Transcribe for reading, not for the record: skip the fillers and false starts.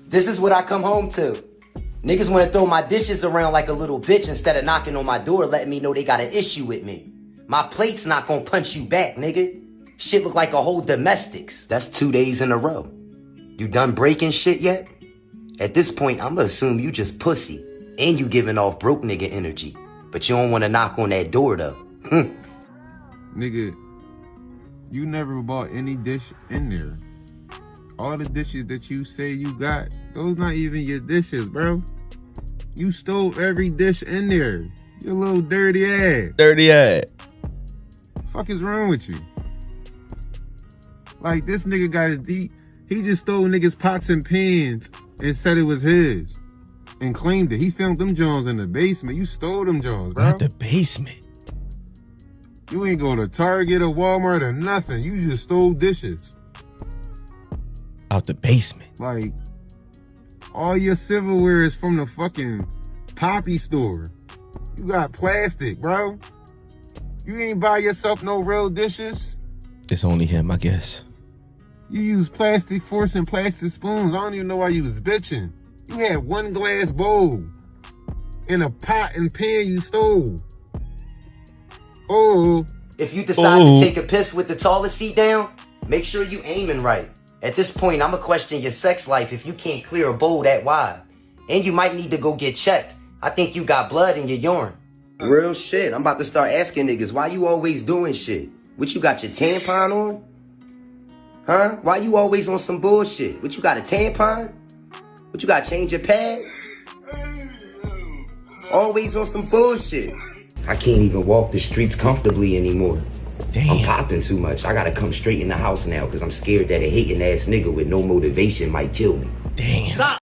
This is what I come home to. Niggas wanna throw my dishes around like a little bitch instead of knocking on my door letting me know they got an issue with me. My plate's not gonna punch you back, nigga. Shit look like a whole domestics. That's 2 days in a row. You done breaking shit yet? At this point, I'ma assume you just pussy. And you giving off broke nigga energy. But you don't wanna knock on that door though. Nigga, you never bought any dish in there. All the dishes that you say you got, those not even your dishes, bro. You stole every dish in there. You little dirty ass. Dirty ass. Fuck is wrong with you? Like, this nigga got his deep. He just stole niggas' pots and pans and said it was his. And claimed it. He found them Jones in the basement. You stole them Jones, bro. Not the basement. You ain't go to Target or Walmart or nothing. You just stole dishes. Out the basement. Like, all your silverware is from the fucking Poppy store. You got plastic, bro. You ain't buy yourself no real dishes. It's only him, I guess. You use plastic forks and plastic spoons. I don't even know why you was bitching. You had one glass bowl and a pot and pan you stole. Oh. If you decide to take a piss with the toilet seat down, make sure you aiming right. At this point, I'ma question your sex life if you can't clear a bowl that wide. And you might need to go get checked. I think you got blood in your urine. Real shit. I'm about to start asking niggas, why you always doing shit? What, you got your tampon on? Huh? Why you always on some bullshit? What, you got a tampon? What, you got to change your pad? Always on some bullshit. I can't even walk the streets comfortably anymore. Damn. I'm popping too much. I gotta come straight in the house now because I'm scared that a hating ass nigga with no motivation might kill me. Damn.